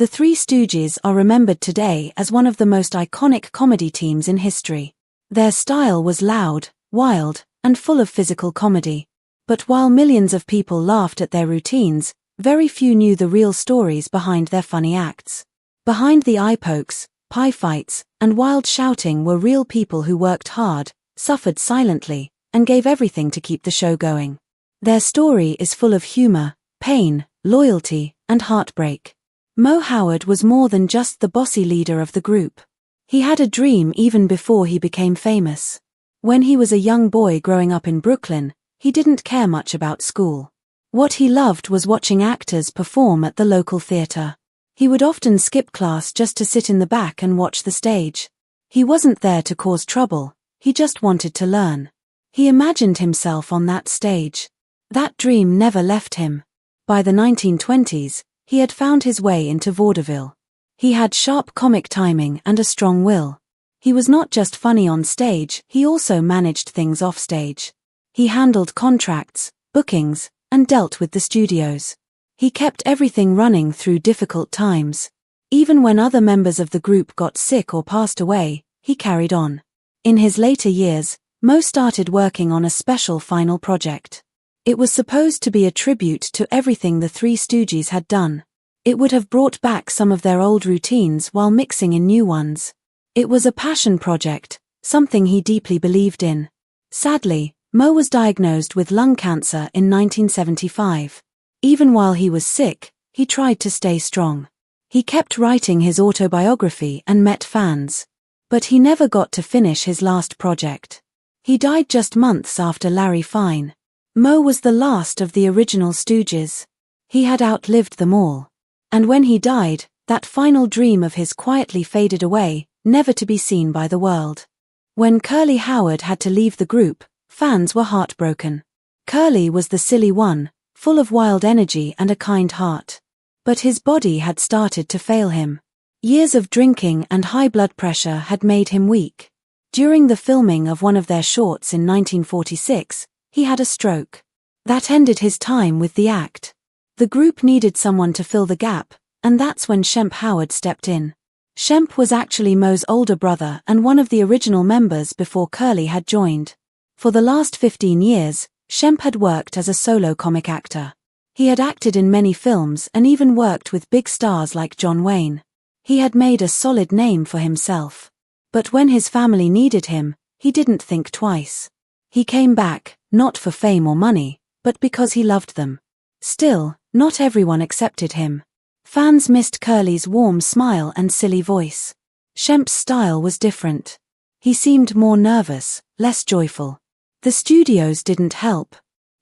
The Three Stooges are remembered today as one of the most iconic comedy teams in history. Their style was loud, wild, and full of physical comedy. But while millions of people laughed at their routines, very few knew the real stories behind their funny acts. Behind the eye pokes, pie fights, and wild shouting were real people who worked hard, suffered silently, and gave everything to keep the show going. Their story is full of humor, pain, loyalty, and heartbreak. Mo Howard was more than just the bossy leader of the group. He had a dream even before he became famous. When he was a young boy growing up in Brooklyn, he didn't care much about school. What he loved was watching actors perform at the local theater. He would often skip class just to sit in the back and watch the stage. He wasn't there to cause trouble, he just wanted to learn. He imagined himself on that stage. That dream never left him. By the 1920s, he had found his way into vaudeville. He had sharp comic timing and a strong will. He was not just funny on stage, he also managed things off stage. He handled contracts, bookings, and dealt with the studios. He kept everything running through difficult times. Even when other members of the group got sick or passed away, he carried on. In his later years, Mo started working on a special final project. It was supposed to be a tribute to everything the Three Stooges had done. It would have brought back some of their old routines while mixing in new ones. It was a passion project, something he deeply believed in. Sadly, Mo was diagnosed with lung cancer in 1975. Even while he was sick, he tried to stay strong. He kept writing his autobiography and met fans. But he never got to finish his last project. He died just months after Larry Fine. Mo was the last of the original Stooges. He had outlived them all. And when he died, that final dream of his quietly faded away, never to be seen by the world. When Curly Howard had to leave the group, fans were heartbroken. Curly was the silly one, full of wild energy and a kind heart. But his body had started to fail him. Years of drinking and high blood pressure had made him weak. During the filming of one of their shorts in 1946, he had a stroke. That ended his time with the act. The group needed someone to fill the gap, and that's when Shemp Howard stepped in. Shemp was actually Mo's older brother and one of the original members before Curly had joined. For the last 15 years, Shemp had worked as a solo comic actor. He had acted in many films and even worked with big stars like John Wayne. He had made a solid name for himself. But when his family needed him, he didn't think twice. He came back, not for fame or money, but because he loved them. Still, not everyone accepted him. Fans missed Curly's warm smile and silly voice. Shemp's style was different. He seemed more nervous, less joyful. The studios didn't help.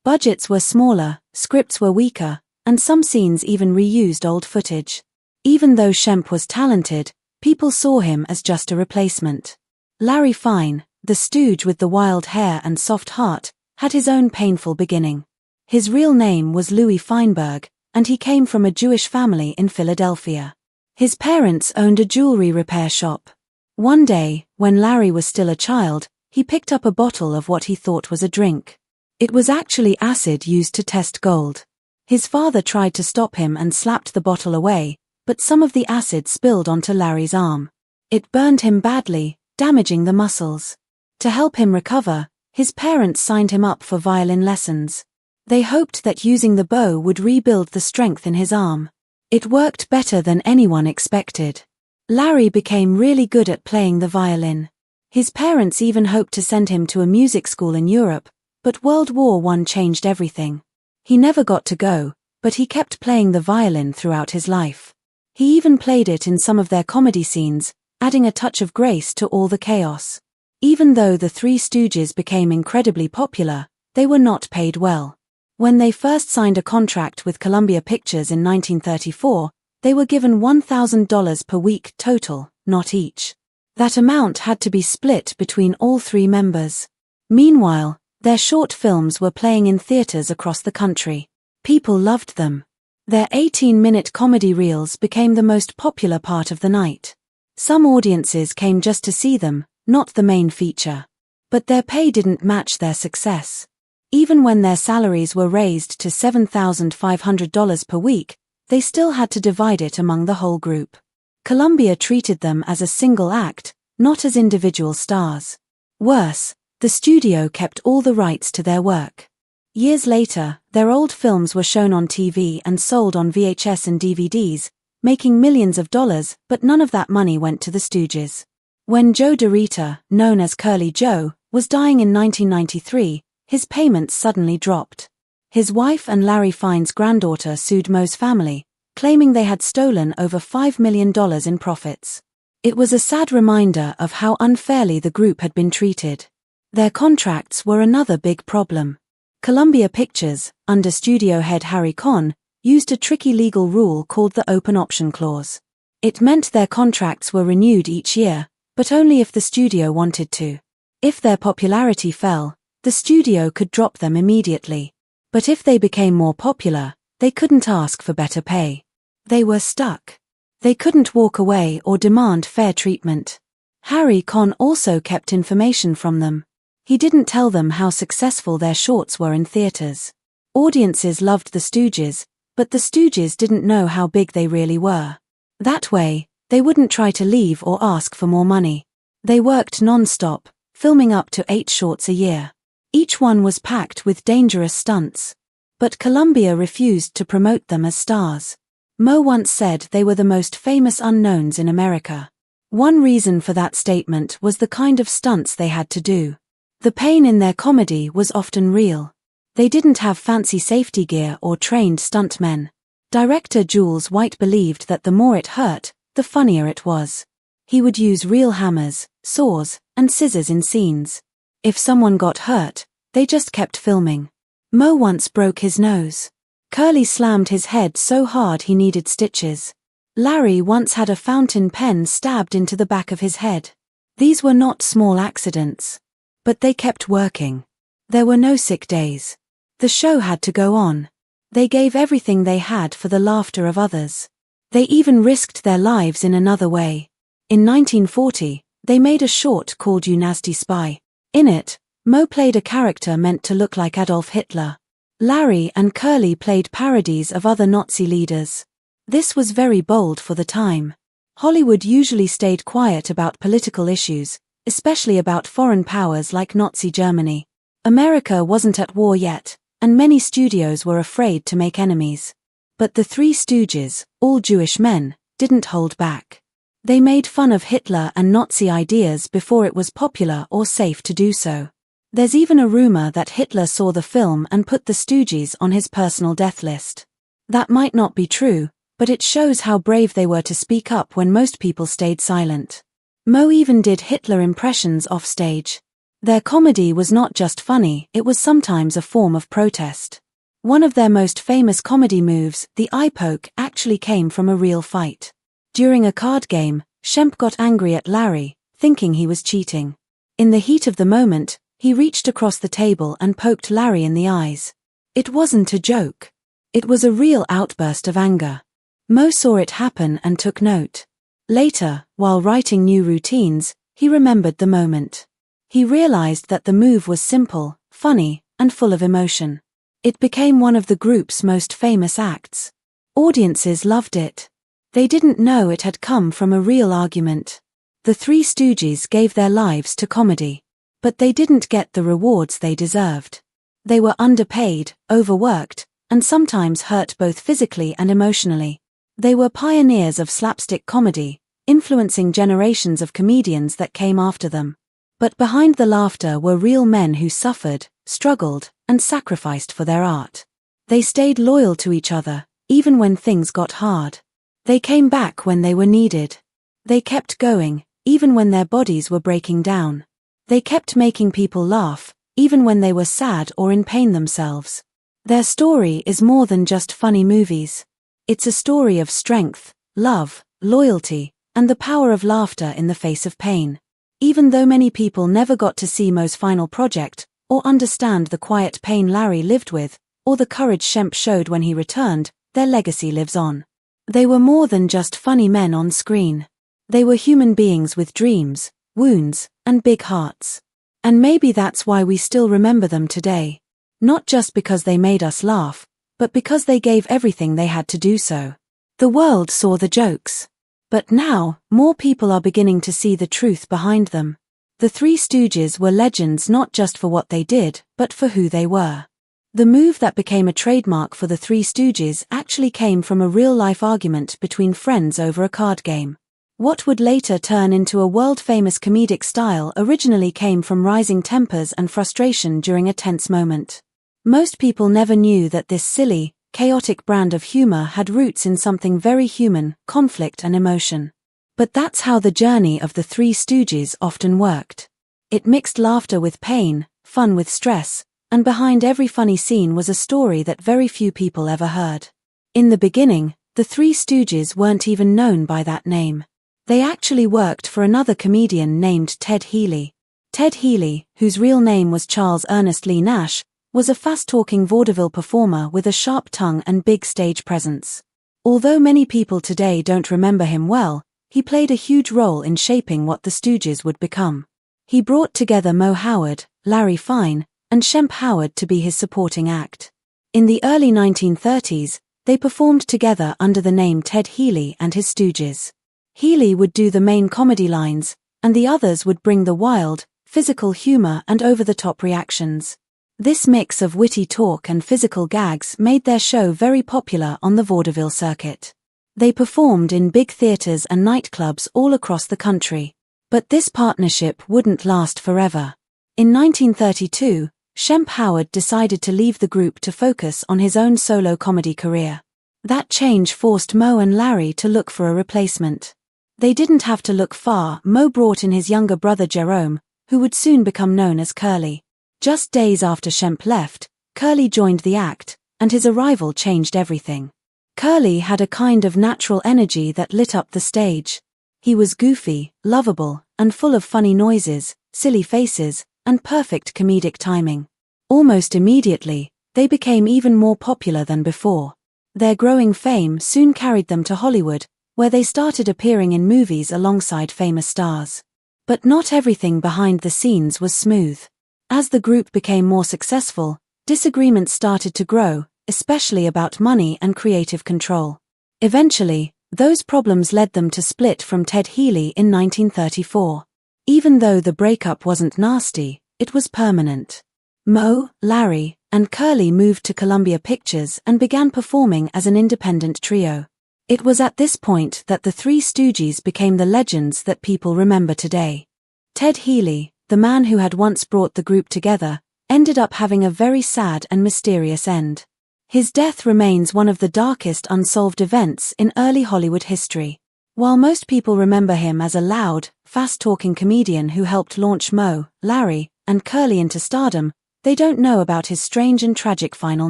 Budgets were smaller, scripts were weaker, and some scenes even reused old footage. Even though Shemp was talented, people saw him as just a replacement. Larry Fine, the stooge with the wild hair and soft heart, had his own painful beginning. His real name was Louis Feinberg, and he came from a Jewish family in Philadelphia. His parents owned a jewelry repair shop. One day, when Larry was still a child, he picked up a bottle of what he thought was a drink. It was actually acid used to test gold. His father tried to stop him and slapped the bottle away, but some of the acid spilled onto Larry's arm. It burned him badly, damaging the muscles. To help him recover, his parents signed him up for violin lessons. They hoped that using the bow would rebuild the strength in his arm. It worked better than anyone expected. Larry became really good at playing the violin. His parents even hoped to send him to a music school in Europe, but World War I changed everything. He never got to go, but he kept playing the violin throughout his life. He even played it in some of their comedy scenes, adding a touch of grace to all the chaos. Even though the Three Stooges became incredibly popular, they were not paid well. When they first signed a contract with Columbia Pictures in 1934, they were given $1,000 per week total, not each. That amount had to be split between all three members. Meanwhile, their short films were playing in theaters across the country. People loved them. Their 18-minute comedy reels became the most popular part of the night. Some audiences came just to see them, not the main feature. But their pay didn't match their success. Even when their salaries were raised to $7,500 per week, they still had to divide it among the whole group. Columbia treated them as a single act, not as individual stars. Worse, the studio kept all the rights to their work. Years later, their old films were shown on TV and sold on VHS and DVDs, making millions of dollars, but none of that money went to the Stooges. When Joe DeRita, known as Curly Joe, was dying in 1993, his payments suddenly dropped. His wife and Larry Fine's granddaughter sued Moe's family, claiming they had stolen over $5 million in profits. It was a sad reminder of how unfairly the group had been treated. Their contracts were another big problem. Columbia Pictures, under studio head Harry Conn, used a tricky legal rule called the open option clause. It meant their contracts were renewed each year, but only if the studio wanted to. If their popularity fell, the studio could drop them immediately. But if they became more popular, they couldn't ask for better pay. They were stuck. They couldn't walk away or demand fair treatment. Harry Conn also kept information from them. He didn't tell them how successful their shorts were in theaters. Audiences loved the Stooges, but the Stooges didn't know how big they really were. That way, they wouldn't try to leave or ask for more money. They worked non-stop, filming up to 8 shorts a year. Each one was packed with dangerous stunts. But Columbia refused to promote them as stars. Moe once said they were the most famous unknowns in America. One reason for that statement was the kind of stunts they had to do. The pain in their comedy was often real. They didn't have fancy safety gear or trained stuntmen. Director Jules White believed that the more it hurt, the funnier it was. He would use real hammers, saws, and scissors in scenes. If someone got hurt, they just kept filming. Moe once broke his nose. Curly slammed his head so hard he needed stitches. Larry once had a fountain pen stabbed into the back of his head. These were not small accidents. But they kept working. There were no sick days. The show had to go on. They gave everything they had for the laughter of others. They even risked their lives in another way. In 1940, they made a short called You Nasty Spy. In it, Moe played a character meant to look like Adolf Hitler. Larry and Curly played parodies of other Nazi leaders. This was very bold for the time. Hollywood usually stayed quiet about political issues, especially about foreign powers like Nazi Germany. America wasn't at war yet, and many studios were afraid to make enemies. But the Three Stooges, all Jewish men, didn't hold back. They made fun of Hitler and Nazi ideas before it was popular or safe to do so. There's even a rumor that Hitler saw the film and put the Stooges on his personal death list. That might not be true, but it shows how brave they were to speak up when most people stayed silent. Moe even did Hitler impressions offstage. Their comedy was not just funny, it was sometimes a form of protest. One of their most famous comedy moves, the eye poke, actually came from a real fight. During a card game, Shemp got angry at Larry, thinking he was cheating. In the heat of the moment, he reached across the table and poked Larry in the eyes. It wasn't a joke. It was a real outburst of anger. Moe saw it happen and took note. Later, while writing new routines, he remembered the moment. He realized that the move was simple, funny, and full of emotion. It became one of the group's most famous acts. Audiences loved it. They didn't know it had come from a real argument. The Three Stooges gave their lives to comedy. But they didn't get the rewards they deserved. They were underpaid, overworked, and sometimes hurt both physically and emotionally. They were pioneers of slapstick comedy, influencing generations of comedians that came after them. But behind the laughter were real men who suffered, struggled, and sacrificed for their art. They stayed loyal to each other, even when things got hard. They came back when they were needed. They kept going, even when their bodies were breaking down. They kept making people laugh, even when they were sad or in pain themselves. Their story is more than just funny movies. It's a story of strength, love, loyalty, and the power of laughter in the face of pain. Even though many people never got to see Moe's final project, or understand the quiet pain Larry lived with, or the courage Shemp showed when he returned, their legacy lives on. They were more than just funny men on screen. They were human beings with dreams, wounds, and big hearts. And maybe that's why we still remember them today. Not just because they made us laugh, but because they gave everything they had to do so. The world saw the jokes. But now, more people are beginning to see the truth behind them. The Three Stooges were legends not just for what they did, but for who they were. The move that became a trademark for the Three Stooges actually came from a real-life argument between friends over a card game. What would later turn into a world-famous comedic style originally came from rising tempers and frustration during a tense moment. Most people never knew that this silly, chaotic brand of humor had roots in something very human, conflict and emotion. But that's how the journey of the Three Stooges often worked. It mixed laughter with pain, fun with stress, and behind every funny scene was a story that very few people ever heard. In the beginning, the Three Stooges weren't even known by that name. They actually worked for another comedian named Ted Healy. Ted Healy, whose real name was Charles Ernest Lee Nash, was a fast-talking vaudeville performer with a sharp tongue and big stage presence. Although many people today don't remember him well, he played a huge role in shaping what the Stooges would become. He brought together Moe Howard, Larry Fine, and Shemp Howard to be his supporting act. In the early 1930s, they performed together under the name Ted Healy and his Stooges. Healy would do the main comedy lines, and the others would bring the wild, physical humor and over-the-top reactions. This mix of witty talk and physical gags made their show very popular on the vaudeville circuit. They performed in big theaters and nightclubs all across the country. But this partnership wouldn't last forever. In 1932, Shemp Howard decided to leave the group to focus on his own solo comedy career. That change forced Moe and Larry to look for a replacement. They didn't have to look far. Moe brought in his younger brother Jerome, who would soon become known as Curly. Just days after Shemp left, Curly joined the act, and his arrival changed everything. Curly had a kind of natural energy that lit up the stage. He was goofy, lovable, and full of funny noises, silly faces, and perfect comedic timing. Almost immediately, they became even more popular than before. Their growing fame soon carried them to Hollywood, where they started appearing in movies alongside famous stars. But not everything behind the scenes was smooth. As the group became more successful, disagreements started to grow, especially about money and creative control. Eventually, those problems led them to split from Ted Healy in 1934. Even though the breakup wasn't nasty, it was permanent. Moe, Larry, and Curly moved to Columbia Pictures and began performing as an independent trio. It was at this point that the Three Stooges became the legends that people remember today. Ted Healy, the man who had once brought the group together, ended up having a very sad and mysterious end. His death remains one of the darkest unsolved events in early Hollywood history. While most people remember him as a loud, fast-talking comedian who helped launch Moe, Larry, and Curly into stardom, they don't know about his strange and tragic final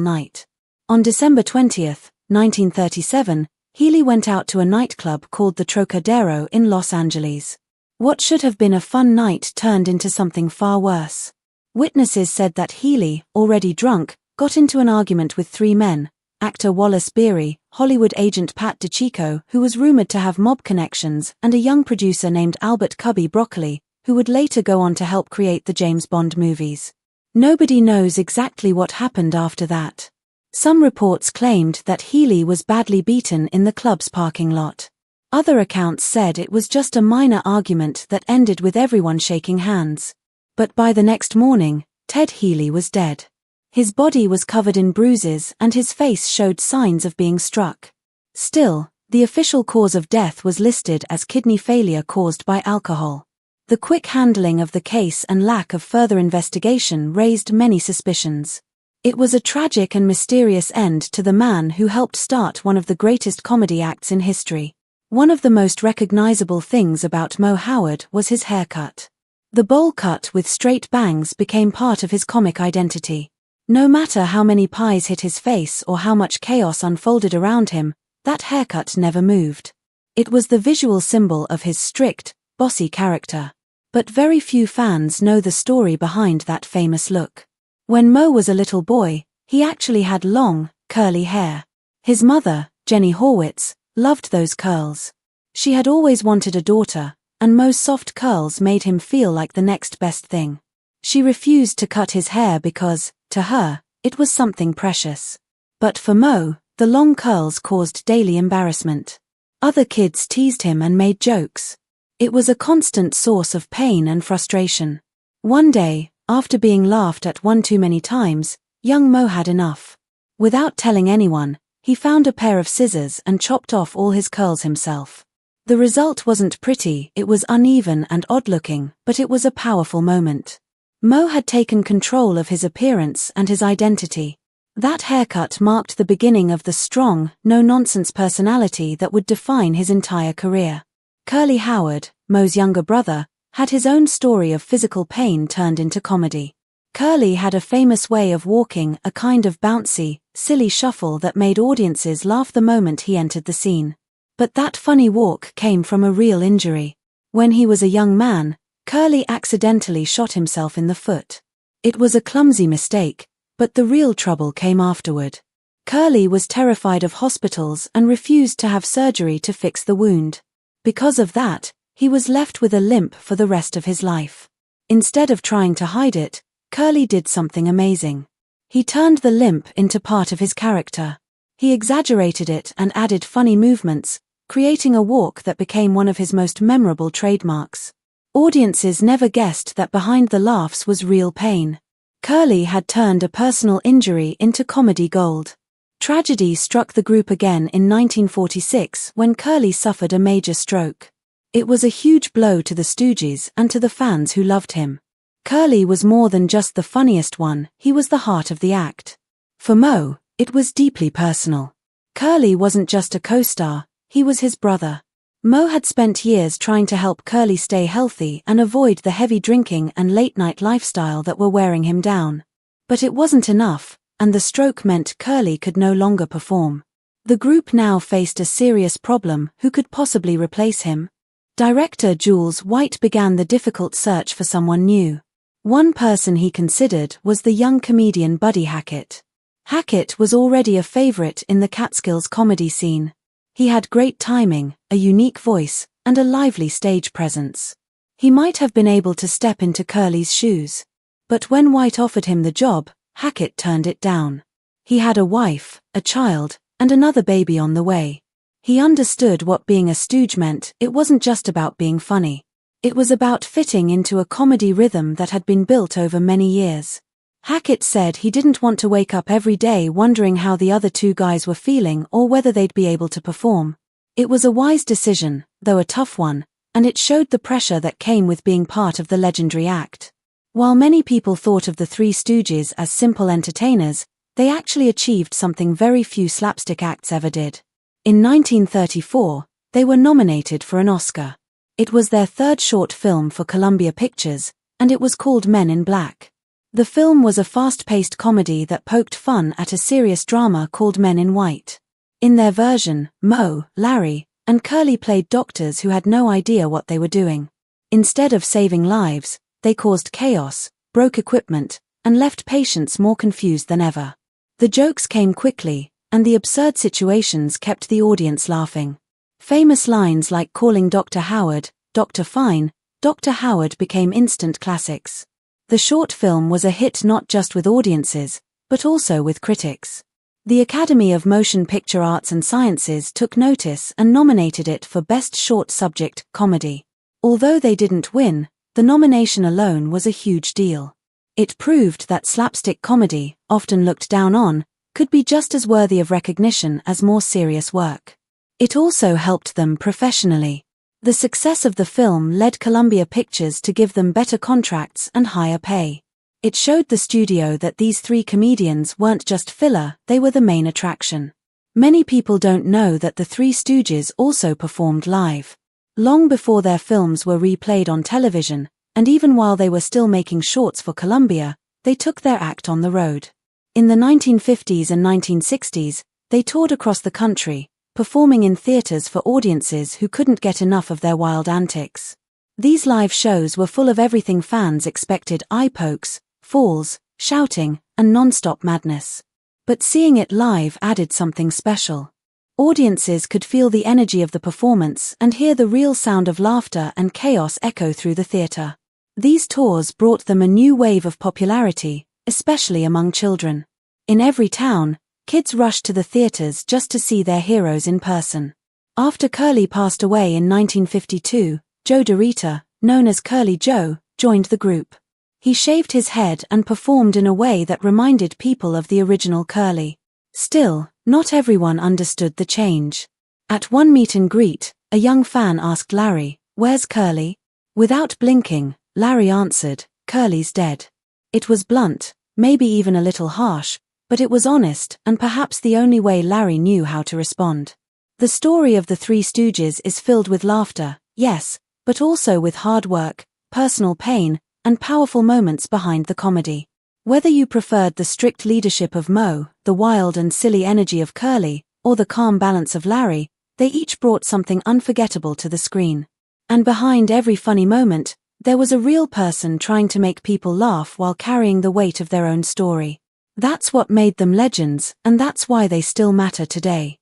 night. On December 20, 1937, Healy went out to a nightclub called the Trocadero in Los Angeles. What should have been a fun night turned into something far worse. Witnesses said that Healy, already drunk, got into an argument with three men: actor Wallace Beery, Hollywood agent Pat DiCicco, who was rumored to have mob connections, and a young producer named Albert Cubby Broccoli, who would later go on to help create the James Bond movies. Nobody knows exactly what happened after that. Some reports claimed that Healy was badly beaten in the club's parking lot. Other accounts said it was just a minor argument that ended with everyone shaking hands. But by the next morning, Ted Healy was dead. His body was covered in bruises and his face showed signs of being struck. Still, the official cause of death was listed as kidney failure caused by alcohol. The quick handling of the case and lack of further investigation raised many suspicions. It was a tragic and mysterious end to the man who helped start one of the greatest comedy acts in history. One of the most recognizable things about Moe Howard was his haircut. The bowl cut with straight bangs became part of his comic identity. No matter how many pies hit his face or how much chaos unfolded around him, that haircut never moved. It was the visual symbol of his strict, bossy character. But very few fans know the story behind that famous look. When Moe was a little boy, he actually had long, curly hair. His mother, Jenny Horwitz, loved those curls. She had always wanted a daughter, and Moe's soft curls made him feel like the next best thing. She refused to cut his hair because, to her, it was something precious. But for Mo, the long curls caused daily embarrassment. Other kids teased him and made jokes. It was a constant source of pain and frustration. One day, after being laughed at one too many times, young Mo had enough. Without telling anyone, he found a pair of scissors and chopped off all his curls himself. The result wasn't pretty, it was uneven and odd-looking, but it was a powerful moment. Mo had taken control of his appearance and his identity. That haircut marked the beginning of the strong, no-nonsense personality that would define his entire career. Curly Howard, Mo's younger brother, had his own story of physical pain turned into comedy. Curly had a famous way of walking, a kind of bouncy, silly shuffle that made audiences laugh the moment he entered the scene. But that funny walk came from a real injury. When he was a young man, Curly accidentally shot himself in the foot. It was a clumsy mistake, but the real trouble came afterward. Curly was terrified of hospitals and refused to have surgery to fix the wound. Because of that, he was left with a limp for the rest of his life. Instead of trying to hide it, Curly did something amazing. He turned the limp into part of his character. He exaggerated it and added funny movements, creating a walk that became one of his most memorable trademarks. Audiences never guessed that behind the laughs was real pain. Curly had turned a personal injury into comedy gold. Tragedy struck the group again in 1946 when Curly suffered a major stroke. It was a huge blow to the Stooges and to the fans who loved him. Curly was more than just the funniest one, he was the heart of the act. For Mo, it was deeply personal. Curly wasn't just a co-star, he was his brother. Mo had spent years trying to help Curly stay healthy and avoid the heavy drinking and late-night lifestyle that were wearing him down. But it wasn't enough, and the stroke meant Curly could no longer perform. The group now faced a serious problem: who could possibly replace him? Director Jules White began the difficult search for someone new. One person he considered was the young comedian Buddy Hackett. Hackett was already a favorite in the Catskills comedy scene. He had great timing, a unique voice, and a lively stage presence. He might have been able to step into Curly's shoes. But when White offered him the job, Hackett turned it down. He had a wife, a child, and another baby on the way. He understood what being a stooge meant. It wasn't just about being funny. It was about fitting into a comedy rhythm that had been built over many years. Hackett said he didn't want to wake up every day wondering how the other two guys were feeling or whether they'd be able to perform. It was a wise decision, though a tough one, and it showed the pressure that came with being part of the legendary act. While many people thought of the Three Stooges as simple entertainers, they actually achieved something very few slapstick acts ever did. In 1934, they were nominated for an Oscar. It was their third short film for Columbia Pictures, and it was called Men in Black. The film was a fast-paced comedy that poked fun at a serious drama called Men in White. In their version, Mo, Larry, and Curly played doctors who had no idea what they were doing. Instead of saving lives, they caused chaos, broke equipment, and left patients more confused than ever. The jokes came quickly, and the absurd situations kept the audience laughing. Famous lines like calling Dr. Howard, Dr. Fine, Dr. Howard became instant classics. The short film was a hit not just with audiences, but also with critics. The Academy of Motion Picture Arts and Sciences took notice and nominated it for Best Short Subject, Comedy. Although they didn't win, the nomination alone was a huge deal. It proved that slapstick comedy, often looked down on, could be just as worthy of recognition as more serious work. It also helped them professionally. The success of the film led Columbia Pictures to give them better contracts and higher pay. It showed the studio that these three comedians weren't just filler, they were the main attraction. Many people don't know that the Three Stooges also performed live. Long before their films were replayed on television, and even while they were still making shorts for Columbia, they took their act on the road. In the 1950s and 1960s, they toured across the country, performing in theaters for audiences who couldn't get enough of their wild antics. These live shows were full of everything fans expected: eye pokes, falls, shouting, and non-stop madness. But seeing it live added something special. Audiences could feel the energy of the performance and hear the real sound of laughter and chaos echo through the theater. These tours brought them a new wave of popularity, especially among children. In every town, Kids rushed to the theaters just to see their heroes in person. After Curly passed away in 1952, Joe DeRita, known as Curly Joe, joined the group. He shaved his head and performed in a way that reminded people of the original Curly. Still, not everyone understood the change. At one meet and greet, a young fan asked Larry, "Where's Curly?" Without blinking, Larry answered, "Curly's dead." It was blunt, maybe even a little harsh, but it was honest and perhaps the only way Larry knew how to respond. The story of the Three Stooges is filled with laughter, yes, but also with hard work, personal pain, and powerful moments behind the comedy. Whether you preferred the strict leadership of Moe, the wild and silly energy of Curly, or the calm balance of Larry, they each brought something unforgettable to the screen. And behind every funny moment, there was a real person trying to make people laugh while carrying the weight of their own story. That's what made them legends, and that's why they still matter today.